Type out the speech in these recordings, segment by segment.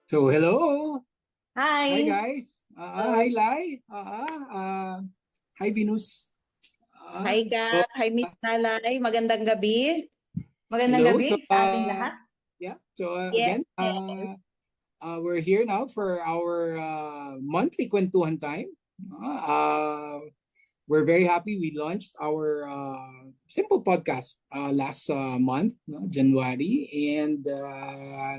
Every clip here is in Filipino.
So, hello. Hi, Hi! guys. Hi, Hello. Lai. Hi, Venus. Hi So, Gab, hi Miss Lalay, magandang gabi. Magandang hello. gabi sa ating lahat. Yeah. So, Yes. again, we're here now for our monthly Kwentuhan time. We're very happy we launched our simple podcast last month, no, January, and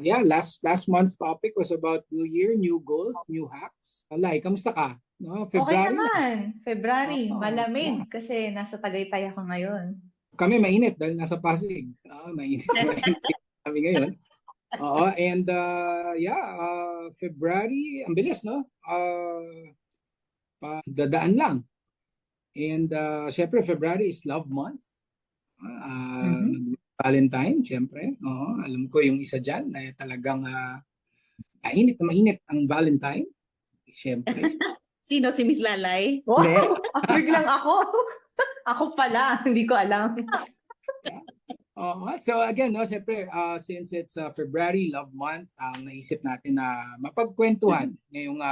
last month's topic was about New Year, new goals, new hacks. Lai, kamusta ka? No, Okay February na. naman. February, Yeah. malamig kasi nasa Tagaytay ako ngayon. Kami mainit dahil nasa Pasig. Mainit kami ngayon. And February, ang bilis, no? Dadaan lang. And syempre, February is love month. Valentine, syempre. Alam ko yung isa dyan na talagang mainit na mainit ang Valentine. Syempre. Sino si Miss Lalay? Wow! Biglang ako. Ako pala, hindi ko alam. So again, no, syempre, since it's February, love month, naisip natin na mapagkwentuhan ngayong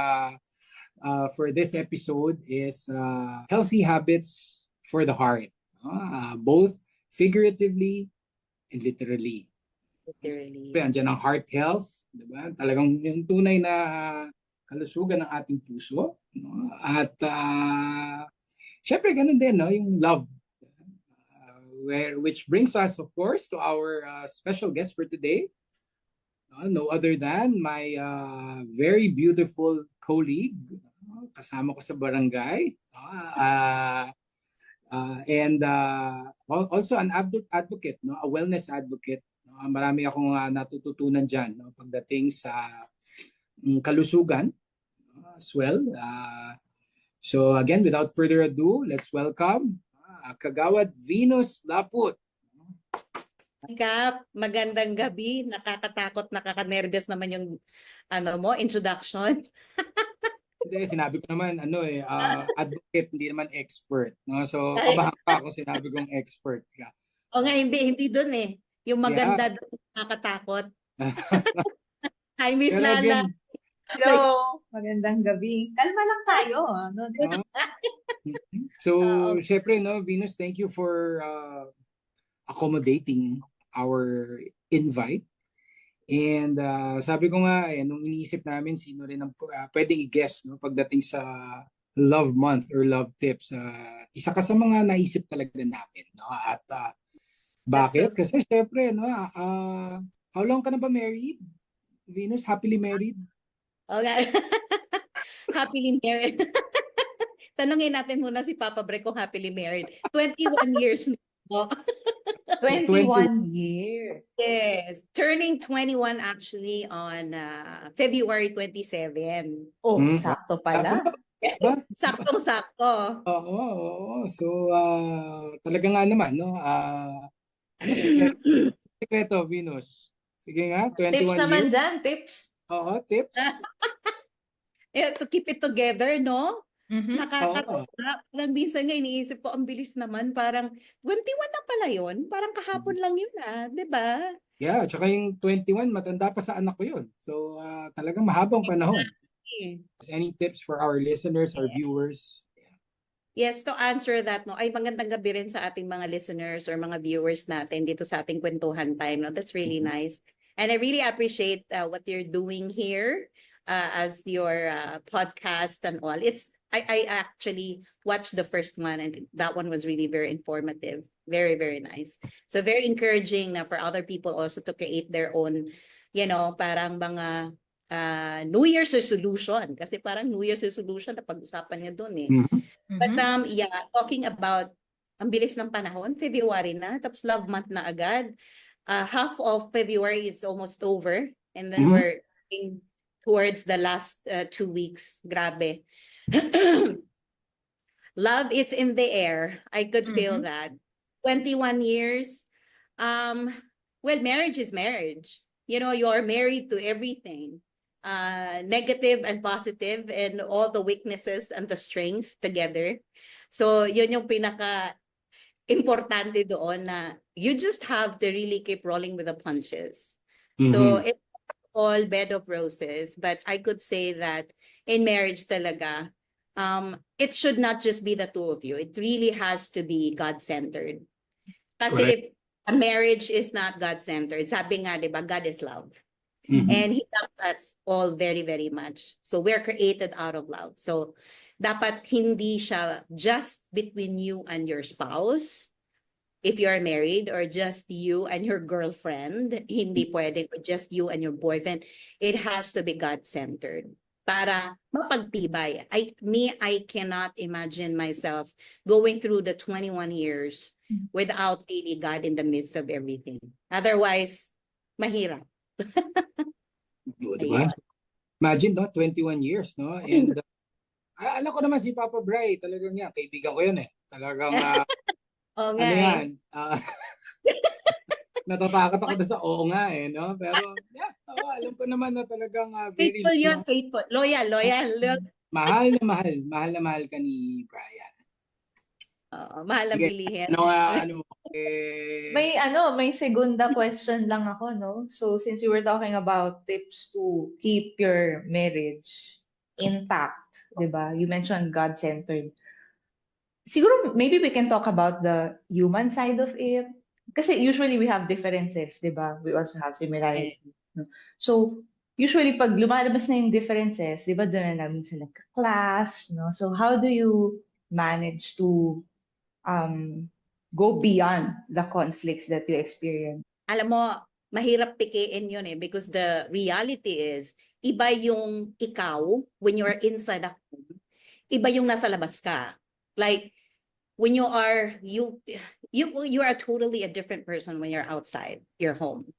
for this episode is healthy habits for the heart. Both figuratively and literally. Literally. Siyempre, andyan ang heart health, di ba? Talagang yung tunay na kalusugan ng ating puso. No? At syempre, ganun din, no? Yung love. Which brings us, of course, to our special guest for today. No other than my very beautiful colleague, kasama ko sa barangay, and also an advocate, no, a wellness advocate. Marami akong natututunan dyan, no, pagdating sa kalusugan as well. So again, without further ado, let's welcome Kagawad Venus Laput. Hi Gab, magandang gabi. Nakakatakot, nakaka-nervous naman yung introduction. Hindi, sinabi ko naman, advocate, hindi naman expert. No? So, kabahan pa ako sinabi kong expert ka. O nga, hindi dun eh. Yung maganda dun, nakakatakot. Hi Miss Pero Lala. again, Hello! Magandang gabi. Kalma lang tayo. No? So, syempre, no, Venus, thank you for accommodating our invite. And sabi ko nga, nung iniisip namin sino rin ang pwedeng i-guest, no, pagdating sa love month or love tips, isa ka sa mga naisip talaga namin. No? At bakit? Kasi syempre, no, how long ka na ba married? Venus, happily married? Okay. Happily married. Tanungin natin muna si Papa Bre kung happily married. 21 years na. 21 years. Yes. Turning 21 actually on February 27. Oh, sakto pala. Saktong-sakto. Oo. So, talaga nga naman, no? Ano sekreto, Venus? Sige nga, 21 Tips naman years. dyan, tips. Oo, tips. To keep it together, no? Nakakatawa. Oo. Parang minsan nga iniisip ko, ang bilis naman. Parang 21 na pala yun. Parang kahapon lang yun, di ba? Yeah, tsaka yung 21, matanda pa sa anak ko yun. So, talagang mahabang panahon. Any tips for our listeners, our viewers? Yes, to answer that, no, ay magandang gabi rin sa ating mga listeners or mga viewers natin dito sa ating kwentuhan time. No? That's really nice. And I really appreciate what you're doing here as your podcast and all. I actually watched the first one and that one was really very informative. Very, very nice. So very encouraging na for other people also to create their own, parang mga New Year's resolution. Kasi parang New Year's resolution na pag-usapan niya doon eh. But talking about ang bilis ng panahon, February na, tapos love month na agad. Half of February is almost over and then we're going towards the last 2 weeks. Grabe. Love is in the air. I could feel that. 21 years. Well, marriage is marriage. You're married to everything. Negative and positive and all the weaknesses and the strength together. So, yun yung pinaka-importante doon na you just have to really keep rolling with the punches. So, it's all bed of roses, but I could say that in marriage talaga, it should not just be the two of you. It really has to be God-centered. Kasi Correct. if a marriage is not God-centered, sabi nga, di ba, God is love. Mhm. And He loves us all very, very much. So we're created out of love. So dapat hindi siya just between you and your spouse, if you are married, or just you and your girlfriend. Hindi pwede, or just you and your boyfriend. It has to be God-centered para mapagtibay. I cannot imagine myself going through the 21 years without really God in the midst of everything. Otherwise, mahirap. Diba? Ayun. Imagine, no? 21 years, no? And alam ko naman si Papa Bray, talagang yan, kaibigan ko yun eh. Talagang, Oo nga ano eh. yan, natatakot ako doon sa oo nga eh, no? Pero, yeah, alam ko naman na talagang very, Faithful yun, faithful. Loyal. mahal na mahal ka ni Brian. Mahal ang Sige, bilihin. ano, May segunda question lang ako, no? So, since we were talking about tips to keep your marriage intact, di ba? You mentioned God-centered. Siguro, maybe we can talk about the human side of it. Kasi usually we have differences, di ba? We also have similarities. No? So, usually pag lumalabas na yung differences, di ba, doon na namin sila nagka-clash, no? So, how do you manage to go beyond the conflicts that you experience? Alam mo, mahirap pikiin yun eh, because the reality is, iba yung ikaw when you are inside a home, iba yung nasa labas ka. Like, when you are totally a different person when you're outside your home.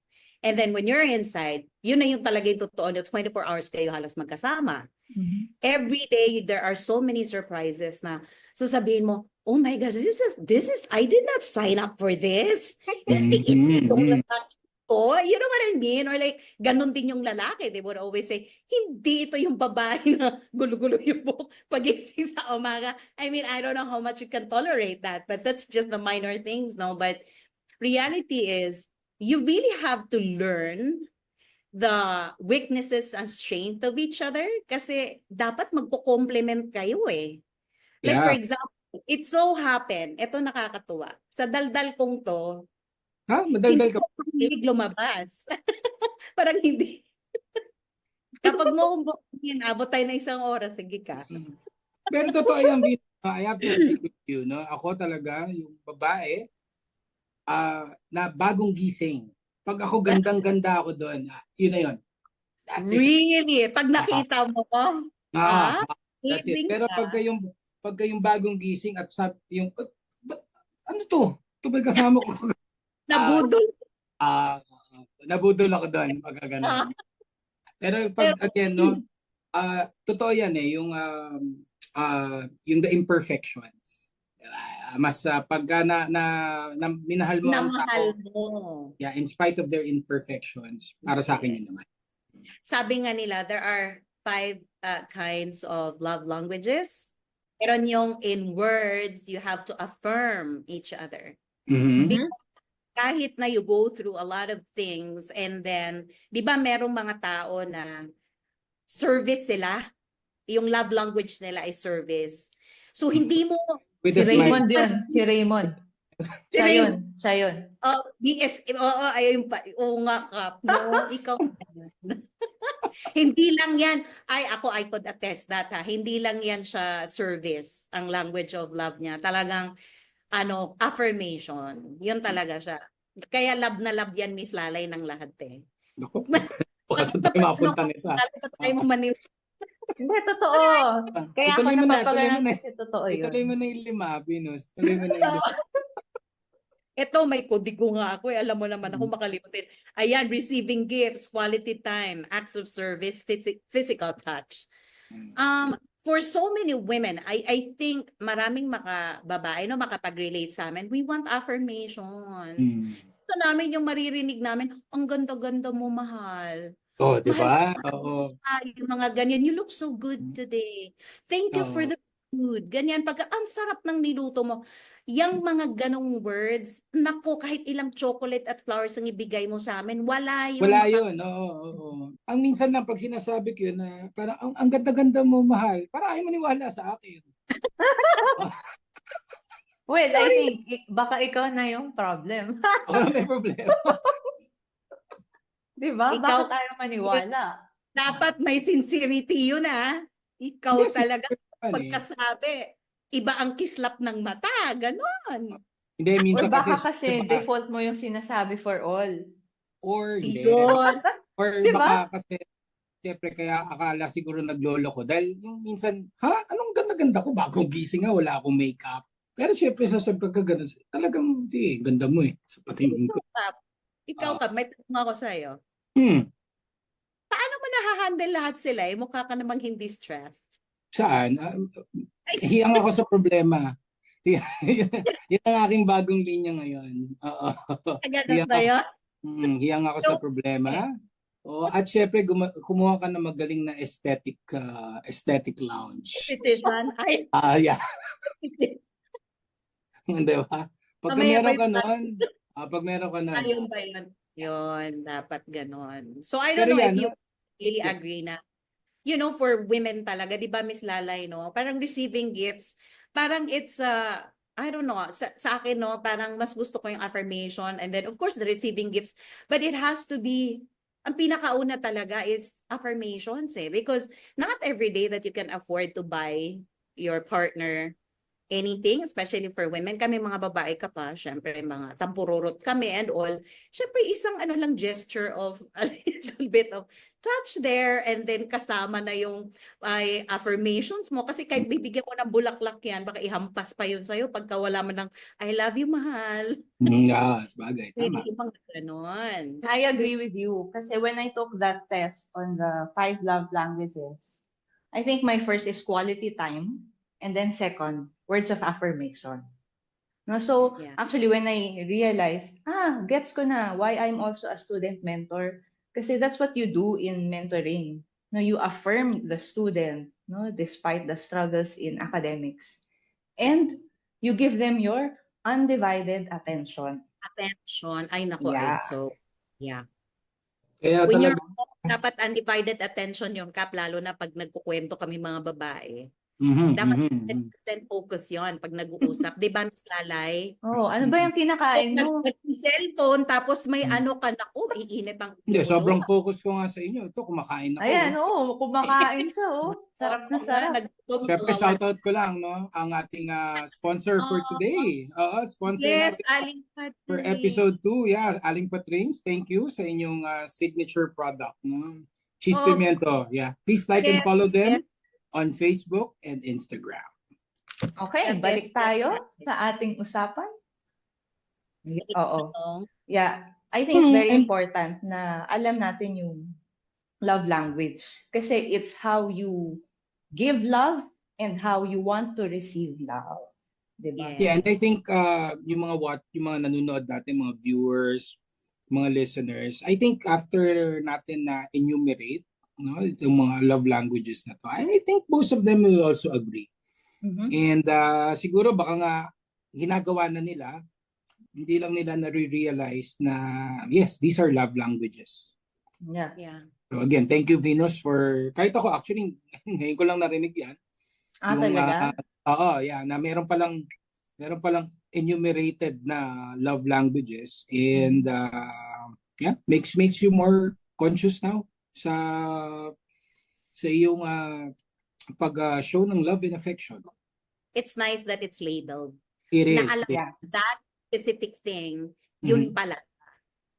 And then when you're inside, yun na yung talaga yung totoo na 24 hours kayo halos magkasama. Every day there are so many surprises na sasabihin mo, oh my gosh, this is I did not sign up for this. Hindi itong lalaki ko. You know what I mean? Or like, ganun din yung lalaki. They would always say, hindi ito yung babae na gulo-gulo yung buhok pagising sa umaga. I mean, I don't know how much you can tolerate that, but that's just the minor things, no? But reality is, you really have to learn the weaknesses and strength of each other kasi dapat magko-complement kayo eh. Like for example, it so happen, ito nakakatuwa, sa daldal kong to, madaldal ka. Hindi lumabas. Parang hindi. Kapag mo abot tayo na isang oras, sige ka. Pero totoo yan, I have to agree with you, no? Ako talaga, yung babae, na bagong gising. Pag ako gandang-ganda ako doon, yun na yun. That's it. Really? Pag nakita mo ko, that's it. Pero pagka yung bagong gising at yung, ano to? Ito ba yung kasama ko? Nabudol. Nabudol ako doon pagka ganun. Pero pag again, no, totoo yan eh, yung the imperfections. Mas pagka na minahal mo ang tao, yeah, in spite of their imperfections, para sa akin yun naman. Sabi nga nila, there are 5 kinds of love languages. Meron yung in words, you have to affirm each other. Because kahit na you go through a lot of things and then, di ba merong mga tao na service sila? Yung love language nila ay service. So hindi mo... Si Raymond yun. Si Raymond. Siya yun. Ayun pa. Oo nga, Kap. No, ikaw. Hindi lang yan. I could attest that ha. Hindi lang yan siya service, ang language of love niya. Talagang, affirmation. Yun talaga siya. Kaya love na love yan, Miss Lalay, ng lahat eh. Naku, baka saan tayo mapunta nito ha. Hindi, totoo. Kaya ako napapagano'n kasi totoo yun. Ituloy mo na yung 5, Venus. Tuloy mo na yung 5. Ito, may kodigo nga ako. Alam mo naman ako makalimutin. Ayan, receiving gifts, quality time, acts of service, physical touch. For so many women, I think maraming babae makapag-relate sa amin. We want affirmations. Ito namin yung maririnig namin, ang ganda-ganda mo, mahal. Di ba? Oo. Yung mga ganyan, you look so good today. Thank you for the food, ganyan, pagka ang sarap ng niluto mo, yung mga ganong words, nako, kahit ilang chocolate at flowers ang ibigay mo sa amin, wala yun. Wala yun, oo, oo. Ang minsan lang pag sinasabi ko yun na parang ang ganda-ganda mo, mahal, parang ayaw maniwala sa akin. Well, I think baka ikaw na yung problem. Ako na may problema. Di ba? Ikaw- Bakit ayaw maniwala? Dapat may sincerity yun, ah. Ikaw Yes, talaga, eh. pagkasabi, iba ang kislap ng mata, ganon. Hindi, Or minsan baka kasi, kasi diba, default mo yung sinasabi for all. or hindi. Yun. Or Diba? baka kasi, siyempre kaya akala siguro naglolo ko. Dahil yung minsan, anong ganda-ganda ko, bagong gising nga, wala akong makeup. Pero siyempre, sasabi ka gano'n, talagang, hindi, ganda mo eh. Sa patingin ko. Ikaw ka, may tanong ako sa'yo. Paano mo nahahandle lahat sila? Eh, mukha ka namang hindi stressed. Saan? Hiyang ako sa problema. Yan ang aking bagong linya ngayon. Oo. Ganun ba yun? Hiyang ako sa problema. At syempre, kumuha ka ng magaling na aesthetic lounge. Petition. Ay, Yeah. Di ba? Pag Mamaya meron ba ka yung- nun, pag meron ka nun, ayun ba yun? Yun, dapat ganon. So, I don't Pero know yan, if you no? really Yeah. agree na, you know, for women talaga, di ba, Miss Lalay, no? Parang receiving gifts, parang it's, I don't know, sa akin, no, parang mas gusto ko yung affirmation and then, of course, the receiving gifts, but it has to be, ang pinakauna talaga is affirmations, eh, because not every day that you can afford to buy your partner anything, especially for women. Kami mga babae ka pa, syempre mga tampururot kami and all. Syempre isang ano lang gesture of a little bit of touch there and then kasama na yung affirmations mo. Kasi kahit bibigyan mo ng bulaklak yan, baka ihampas pa yun sa'yo pagka wala mo ng I love you, mahal. Sabagay, Pwede tama. ibang ganon. I agree with you. Kasi when I took that test on the 5 love languages, I think my first is quality time. And then second, words of affirmation. No, so Yeah. actually when I realized, gets ko na why I'm also a student mentor. Kasi that's what you do in mentoring. No, you affirm the student, no, despite the struggles in academics. And you give them your undivided attention. Attention. Ay, nako, Yeah. yeah. Kaya When you're talaga, dapat undivided attention yung Kap, lalo na pag nagkukwento kami mga babae. Dapat 100% focus yon pag nag-uusap. Di ba, Miss Lalay? Oh, ano ba yung kinakain mo? Cellphone, tapos may ano ka na, iinit ang Hindi, ulo. sobrang focus ko nga sa inyo. Ito, kumakain ako. Ayan, kumakain siya, Sarap na sarap. Siyempre, shoutout ko lang, no? Ang ating sponsor for today. Sponsor Yes, natin Aling for Patrick. episode 2. Yeah, Aling Patrings. Thank you sa inyong signature product. No? Cheese Oh. Pimiento. Yeah. Please like and Yes, follow them on Facebook and Instagram. Okay, Yes, balik yes, tayo yes. sa ating usapan. Sige, Oo. tanong. Yeah, I think it's very And- important na alam natin yung love language. Kasi it's how you give love and how you want to receive love. Diba? Yes. Yeah, and I think yung mga nanonood natin, mga viewers, mga listeners, I think after natin na enumerate, no, yung mga love languages na to, I think most of them will also agree. Mhm. And siguro baka nga ginagawa na nila, hindi lang nila na-realize na yes, these are love languages. Yeah. Yeah. So again, thank you Venus for, kahit ako actually, ngayon ko lang narinig yan. Talaga? Yeah, na meron palang enumerated na love languages and yeah, makes you more conscious now sa iyong pag-show ng love and affection. It's nice that it's labeled. It is. Na alam Yeah. that specific thing, yun pala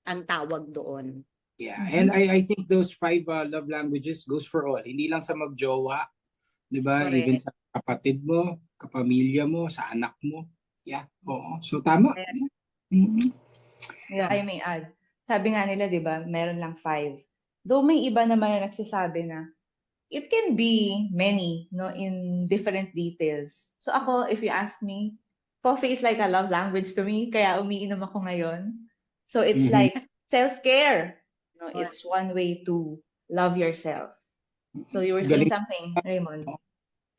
ang tawag doon. Yeah. And I think those 5 love languages goes for all. Hindi lang sa magjowa, 'di ba? Correct. Even sa kapatid mo, kapamilya mo, sa anak mo. Yeah. Oo. So tama. Mhm. Yeah, I may add. Sabi nga nila, di ba, meron lang 5. Though may iba naman na nagsasabi na it can be many, no, in different details. So ako, if you ask me, coffee is like a love language to me, kaya umiinom ako ngayon. So it's Mhm. like self-care. No, it's one way to love yourself. So you were saying Galing. something, Raymond.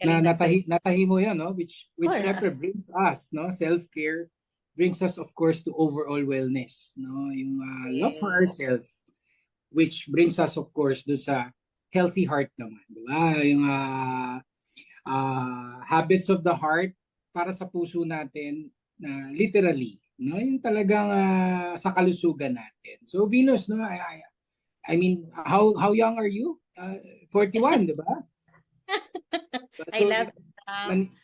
na Galing na natahi mo 'yan, no? Which Or, syempre brings us, no? Self-care brings us of course to overall wellness, no? Yung love for Yes. ourselves, which brings us of course do sa healthy heart naman, di ba? Yung habits of the heart para sa puso natin na literally, no? Yung talagang sa kalusugan natin. So Venus, no? I mean, how young are you? 41, di ba? I So, love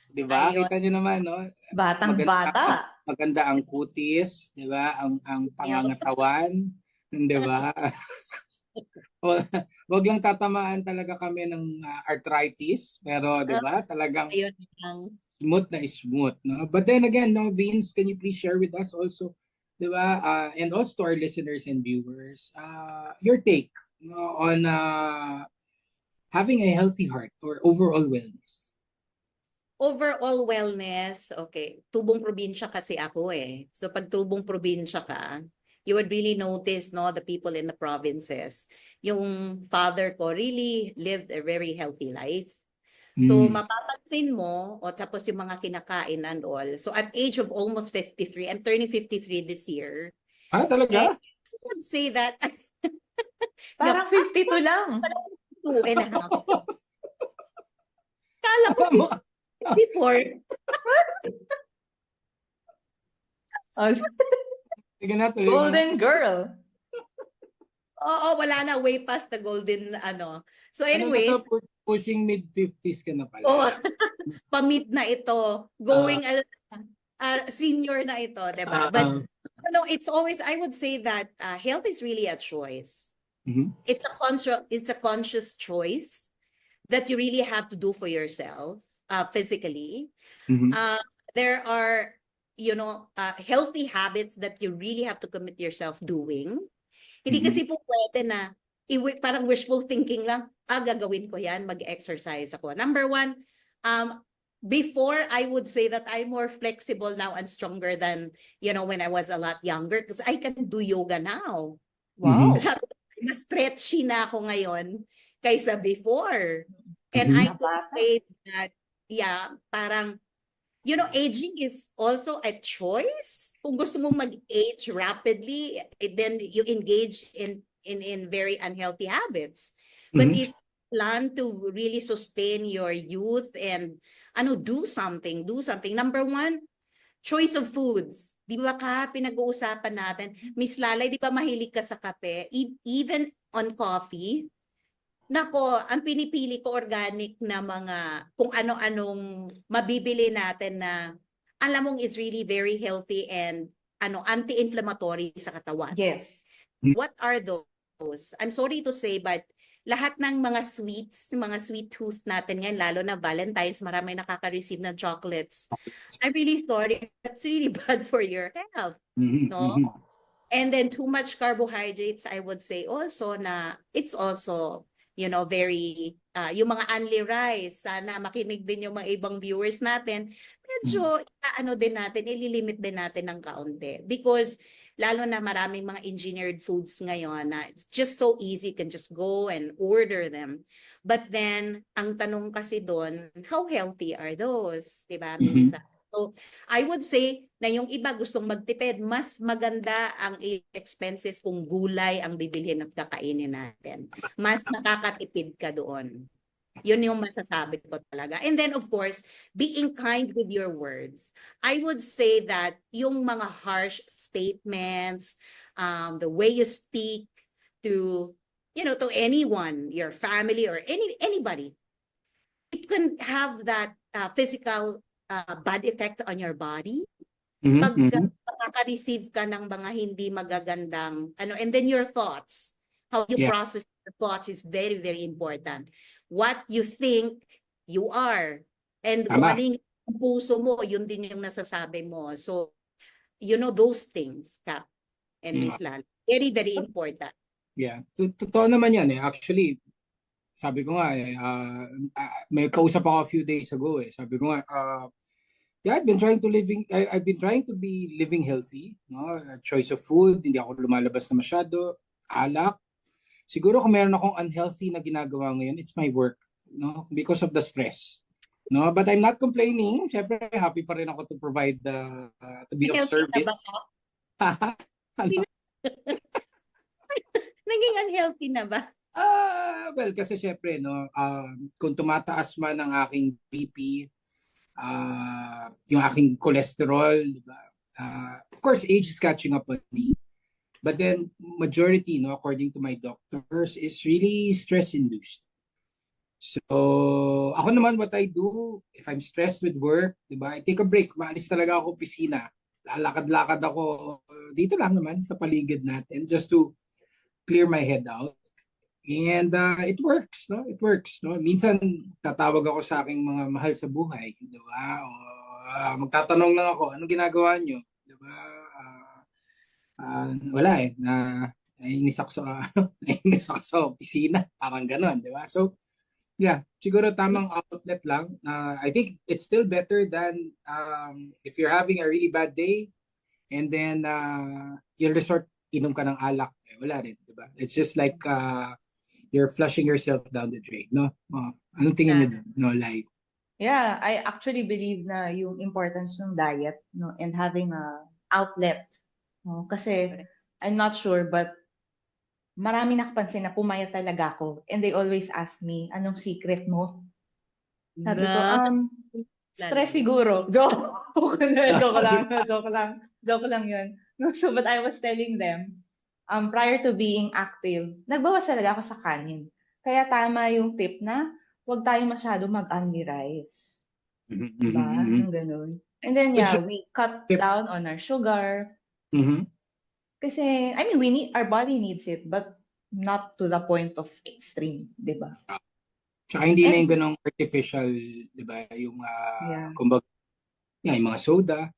di ba? ayun. Kita nyo naman, no? batang-bata. Maganda ang kutis, di ba? Ang pangangatawan, di ba? Wag lang tatamaan talaga kami ng arthritis, pero 'di ba? Talagang Ayun lang. smooth na smooth, no? But then again, no, Vince, can you please share with us also, 'di ba? And also to our listeners and viewers, your take, no, on having a healthy heart or overall wellness. Overall wellness, okay. Tubong probinsya kasi ako eh. So pag tubong probinsya ka, you would really notice, no, the people in the provinces. Yung father ko really lived a very healthy life. So mapapansin mo, o tapos yung mga kinakain and all. So at age of almost 53, I'm turning 53 this year. Talaga? I would say that Parang 52 lang. 2.5. Kala ko before. Oh, Sige na, tuloy mo. golden girl. Oo, wala na, way past the golden ano. So anyways, Pushing mid-50s ka na pala. oh, pa-mid na ito. Going senior na ito, diba? But it's always, I would say that health is really a choice. It's a conscious choice that you really have to do for yourself physically. There are, healthy habits that you really have to commit yourself doing. Hindi kasi po pwede na parang wishful thinking lang, gagawin ko yan, mag-exercise ako. Number one, before I would say that I'm more flexible now and stronger than, when I was a lot younger because I can do yoga now. Wow. Mas stretchy na ako ngayon kaysa before. And I could say that, parang, aging is also a choice. Kung gusto mong mag-age rapidly, then you engage in very unhealthy habits. But if you plan to really sustain your youth and do something. Number one, choice of foods. Di ba pinag-uusapan natin? Miss Lalay, di ba mahilig ka sa kape? Even on coffee, nako, ang pinipili ko organic na mga kung ano-anong mabibili natin na alam mong is really very healthy and anti-inflammatory sa katawan. Yes. What are those? I'm sorry to say but lahat ng mga sweets, mga sweet tooth natin ngayon, lalo na Valentine's, marami nakaka-receive ng chocolates. I'm really sorry. That's really bad for your health. No? And then too much carbohydrates, I would say also na it's also very, yung mga only rice, sana makinig din yung mga ibang viewers natin, medyo, ililimit din natin ng kaunti. Because, lalo na maraming mga engineered foods ngayon na it's just so easy, you can just go and order them. But then, ang tanong kasi doon, how healthy are those? Diba, minsan? So, I would say na yung iba gustong magtipid, mas maganda ang expenses kung gulay ang bibilhin at kakainin natin. Mas nakakatipid ka doon. Yun yung masasabi ko talaga. And then, of course, being kind with your words. I would say that yung mga harsh statements, the way you speak to, to anyone, your family or anybody, it can have that physical bad effect on your body. Pag nakaka-receive ka ng mga hindi magagandang, and then your thoughts, how you process your thoughts is very, very important. What you think, you are. And kung ano yung puso mo, yun din yung nasasabi mo. So, those things, Cap and Miss Lal, very, very important. Yeah. Totoo naman yan eh. Actually, sabi ko nga may kausap ako a few days ago eh. Sabi ko nga, I've been trying to be living healthy, no? Choice of food, hindi ako lumalabas na masyado, alak. Siguro kung meron akong unhealthy na ginagawa ngayon, it's my work, no? Because of the stress. No, but I'm not complaining. Syempre, happy pa rin ako to provide to be of Healthy na ba? service. Ano? Naging unhealthy na ba? Well, kasi syempre, no, kung tumataas man ang aking BP, yung aking cholesterol, di ba? Of course, age is catching up on me. But then, majority, no, according to my doctors, is really stress-induced. So, ako naman, what I do, if I'm stressed with work, di ba, I take a break. Maalis talaga ako opisina. Lalakad-lakad ako dito lang naman sa paligid natin just to clear my head out. And it works, no? It works, no? Minsan, tatawag ako sa aking mga mahal sa buhay, di ba? O, magtatanong lang ako, anong ginagawa nyo? Di ba? Wala eh. Naiinis ako sa, naiinis ako sa opisina. Parang ganon, di ba? So, yeah, siguro tamang outlet lang. I think it's still better than if you're having a really bad day and then you'll resort, inom ka ng alak. Eh, wala rin, di ba? It's just like you're flushing yourself down the drain, no? Anong tingin niyo dun? No, like, Yeah, I actually believe na yung importance ng diet, no, and having a outlet. No? Kasi I'm not sure, but marami nakapansin na pumayat talaga ako. And they always ask me, anong secret mo? Sabi ko, stress siguro. Joke lang yun. No, so, but I was telling them, prior to being active, nagbawas talaga ako sa kanin. Kaya tama yung tip na huwag tayo masyado mag-only rice. Diba? Yung ganun. And then, yeah, we cut down on our sugar. Kasi, I mean, our body needs it, but not to the point of extreme, diba? Tsaka hindi na yung ganong artificial, diba? Yung, kumbaga, yung mga soda.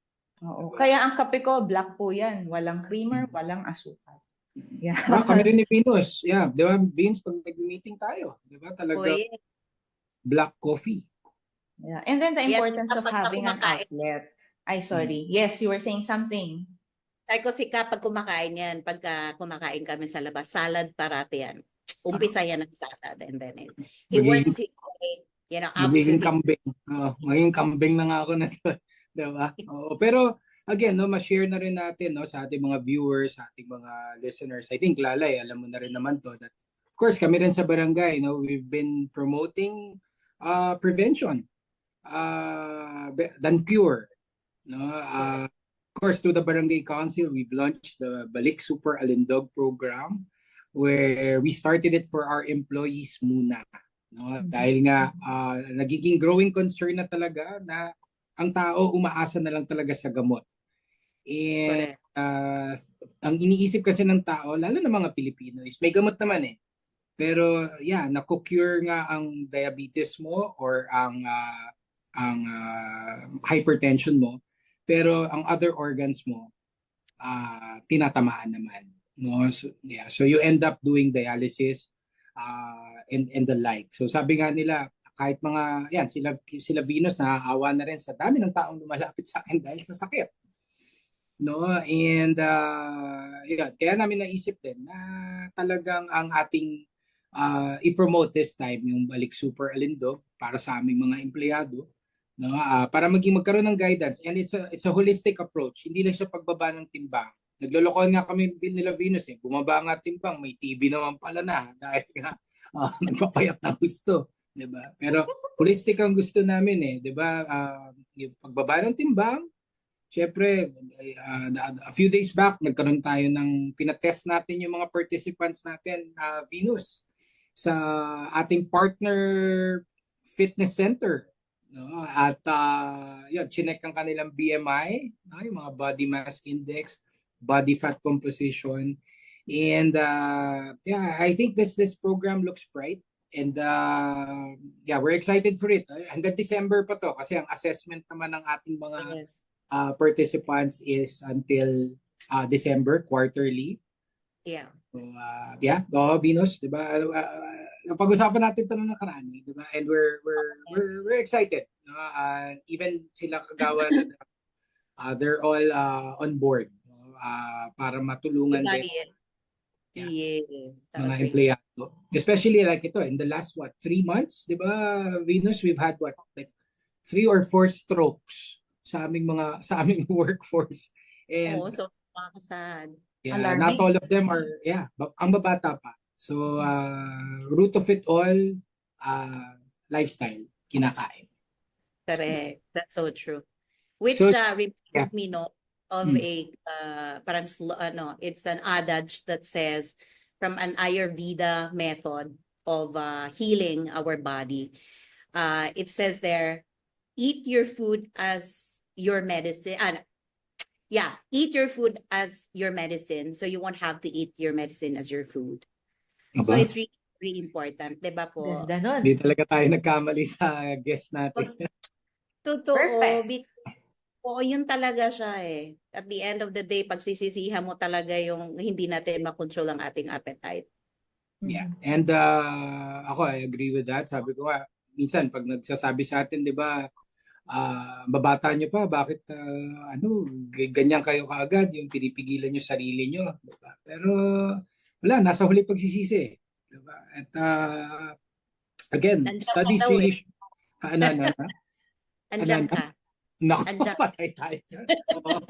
Oo. Kaya ang kape ko, black po yan. Walang creamer, walang asukal. Yeah. Kami rin ni Venus. Yeah, di ba, Vince, pag nag-meeting tayo, di ba, talaga black coffee. Yeah. And then the importance of having an outlet. Ay, sorry. Yes, you were saying something. Ay ko si kapag kumakain yan, pagka kumakain kami sa labas, salad parati yan. Umpisa yan ng salad and then it works, you know, magiging kambing. Magiging kambing na nga ako na to. Diba? Pero again, no, ma-share na rin natin, no, sa ating mga viewers, sa ating mga listeners. I think Lalay, alam mo na rin naman to that of course kami rin sa barangay, no, we've been promoting prevention than cure, no. Of course, through the Barangay Council, we've launched the Balik Super Alindog program where we started it for our employees muna. No? Dahil nga, nagiging growing concern na talaga na ang tao umaasa na lang talaga sa gamot. And ang iniisip kasi ng tao, lalo na mga Pilipino, is may gamot naman eh. Pero yeah, naku-cure nga ang diabetes mo or ang hypertension mo. Pero ang other organs mo, tinatamaan naman. No? So, yeah. So you end up doing dialysis and the like. So sabi nga nila, kahit mga, yan, sila Venus, naaawa na rin sa dami ng taong lumalapit sa akin dahil sa sakit. No? And yeah, kaya namin naisip din na talagang ang ating i-promote this time yung Balik Super Alindog para sa aming mga empleyado. No, para magkaroon ng guidance, and it's a holistic approach. Hindi lang siya pagbaba ng timbang. Naglolokohan nga kami nila Venus eh. Bumaba nga timbang, may TB naman pala na dahil nga nagpapayat ng gusto, 'di ba? Pero holistic ang gusto namin eh, 'di ba? Yung pagbaba ng timbang, syempre a few days back nagkaroon tayo ng pinatest natin yung mga participants natin, Venus, sa ating partner fitness center. No, at yun, chinek ang kanilang BMI, no, yung mga body mass index, body fat composition, and yeah, I think this program looks bright, and yeah, we're excited for it. Hanggang December pa to kasi ang assessment naman ng ating mga participants is until December quarterly. Yeah. So, yeah, Venus, 'di ba? Pag-usapan natin 'to nung nakaraan, 'di ba? And we're excited. Even sila kagawad, they're all on board para matulungan din mga empleyado. Especially like ito, in the last 3 months, 'di ba, Venus, we've had like or 4 strokes sa aming workforce. And Oo, so nakakasad. yeah, not Alarming. all of them are, ang babata pa. So, root of it all, lifestyle, kinakain. Correct. That's so true. Which So, reminded me no of Mm. a parang it's an adage that says from an Ayurveda method of healing our body. It says there, eat your food as your medicine. Eat your food as your medicine, so you won't have to eat your medicine as your food. So aba, it's really, really important, 'di ba po? Ganda nun. di talaga tayo nagkamali sa guest natin. Totoo, Perfect. oo, yun talaga siya eh. At the end of the day, pagsisisihan mo talaga yung hindi natin makontrol ang ating appetite. Yeah. Mhm. And ako, I agree with that. Sabi ko nga, minsan pag nagsasabi sa atin, di ba, babata nyo pa, bakit ganyan kayo kaagad, yung pinipigilan nyo sarili nyo. Diba? Pero wala, nasa huli pagsisisi. Diba? At again, Nandiyan ka studies daw really, eh. ano, Andiyan ka. naku, Andiyan. patay tayo dyan. Oo.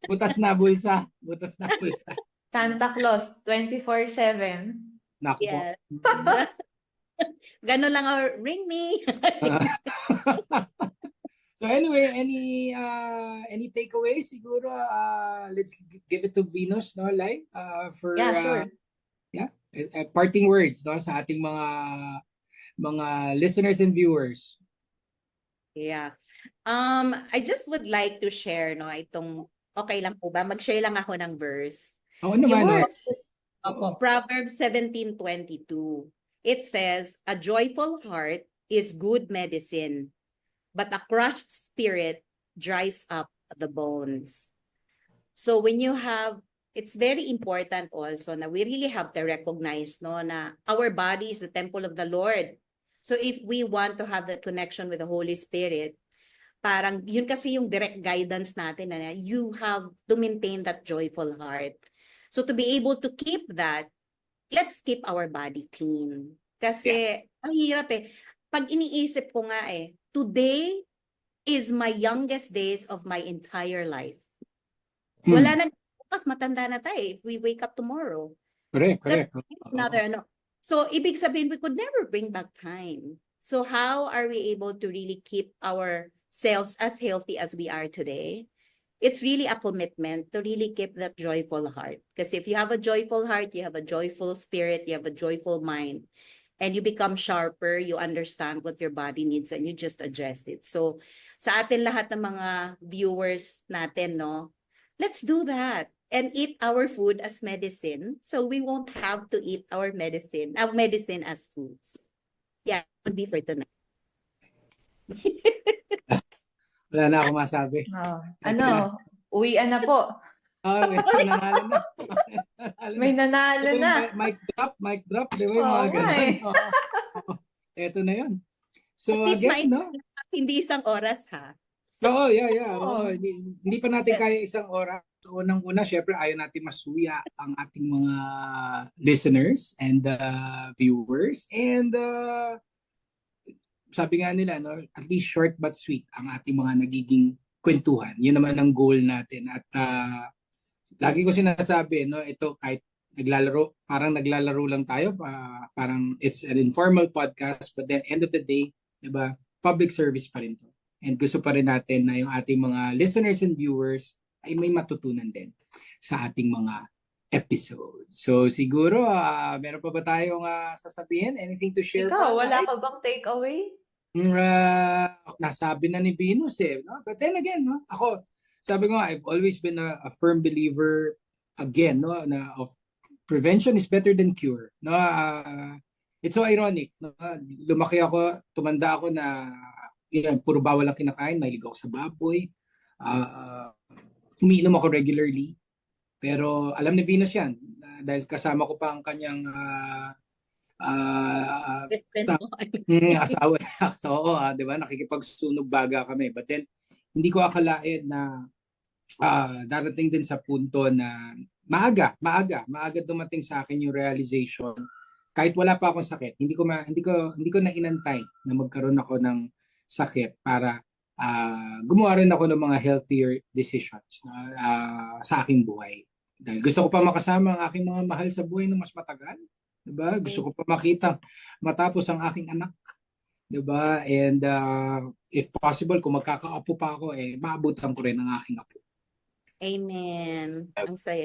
Butas na bulsa. Butas na bulsa. Santa Claus, 24/7. Naku po. Yes. Gano'n lang, ring me. So anyway, any takeaways? Siguro, let's give it to Venus, no, Lai, for Yeah, sure. parting words, no, sa ating mga listeners and viewers. Yeah. I just would like to share, no, itong, okay lang po ba? Mag-share lang ako ng verse. Oo naman, no? Yours. Oo. Proverbs 17:22. It says, a joyful heart is good medicine, but a crushed spirit dries up the bones. So when you have, it's very important also na we really have to recognize no na our body is the temple of the Lord. So if we want to have that connection with the Holy Spirit, parang yun kasi yung direct guidance natin na you have to maintain that joyful heart. So to be able to keep that, let's keep our body clean. Kasi ang hirap eh. Pag iniisip ko nga today is my youngest days of my entire life. Wala nang bukas, matanda na tayo if we wake up tomorrow. Correct. That's another So ibig sabihin we could never bring back time. So how are we able to really keep ourselves as healthy as we are today? It's really a commitment to really keep that joyful heart. Because if you have a joyful heart, you have a joyful spirit, you have a joyful mind, and you become sharper, you understand what your body needs and you just address it. So sa atin lahat ng mga viewers natin, no, let's do that and eat our food as medicine so we won't have to eat our medicine as foods. Yeah, it would be for tonight. Wala na ako masabi. Uwian na po. May nanalo na. May nanalo na. Mic drop. Di ba yung mga ganun? Ito na yun. So again, no? Hindi isang oras, ha? Oo, yeah. Oo, hindi pa natin kaya isang oras. So, unang-una, syempre, ayaw natin masuya ang ating mga listeners and viewers. And sabi nga nila, no, at least short but sweet ang ating mga nagiging kwentuhan. Yun naman ang goal natin. At lagi ko sinasabi, no, ito kahit parang naglalaro lang tayo, parang it's an informal podcast, but then end of the day, diba, public service pa rin to. And gusto pa rin natin na yung ating mga listeners and viewers ay may matutunan din sa ating mga episodes. So siguro, meron pa ba tayong sasabihin? Anything to share? Ikaw, wala ka bang takeaway? Nasabi na ni Venus no? But then again, no? Ako, sabi ko nga, I've always been a firm believer again, no, na of prevention is better than cure. No, it's so ironic. No? Lumaki ako, tumanda ako na puro bawal ang kinakain, mahilig ako sa baboy. Umiinom ako regularly. Pero alam ni Venus yan dahil kasama ko pa ang kanyang asawa. So, di ba? Nakikipagsunog baga kami. But then, hindi ko akalain na darating din sa punto na maaga dumating sa akin yung realization. Kahit wala pa akong sakit, hindi ko na inantay na magkaroon ako ng sakit para gumawa rin ako ng mga healthier decisions sa aking buhay. Dahil gusto ko pa makasama ang aking mga mahal sa buhay ng mas matagal. Diba? Gusto ko pa makita matapos ang aking anak. Diba? And if possible, kung magkakaapo pa ako, maabutan ko rin ang aking apo. Amen. Ang saya.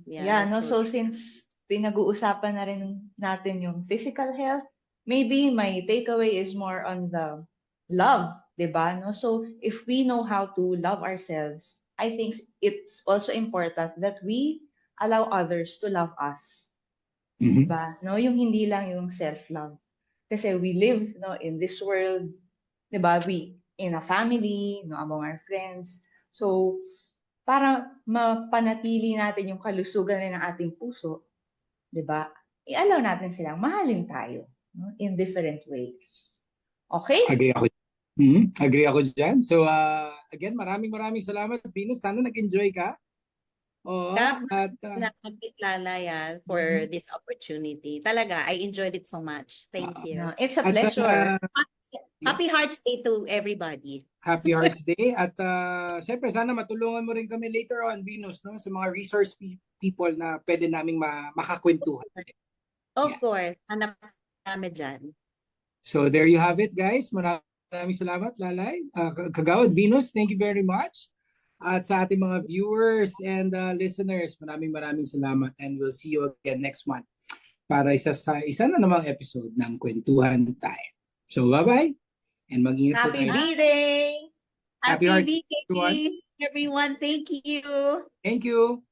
Yeah, no, that's so since pinag-uusapan na rin natin yung physical health, maybe my takeaway is more on the love, 'di ba? No? So if we know how to love ourselves, I think it's also important that we allow others to love us. Mhm. 'Di ba? No, yung hindi lang yung self-love. Kasi we live, no, in this world, 'di ba? We in a family, no, among our friends. So para mapanatili natin yung kalusugan rin ng ating puso, 'di ba? I-allow natin silang mahalin tayo, no, in different ways. Okay? Agree ako. Agree ako dyan. So, again, maraming salamat, Venus. Sana nag-enjoy ka. Oo. At, Salamat, Miss Lalay, for this opportunity. Talaga, I enjoyed it so much. Thank you. No, it's a at pleasure. Happy Hearts Day to everybody. Happy Hearts Day. At syempre, sana matulungan mo rin kami later on, Venus, no? Sa mga resource people na pwede naming makakwentuhan. Of course. Hanap kami dyan. So, there you have it, guys. Maraming salamat, Lalay. Kagawad, Venus, thank you very much. At sa ating mga viewers and listeners, maraming salamat. And we'll see you again next month para isa na namang episode ng Kwentuhan Time. So, bye-bye. And mag-ingat po Happy tayo. B-Day! Happy Happy Hearts Day, B-Day, everyone. Thank you. Thank you.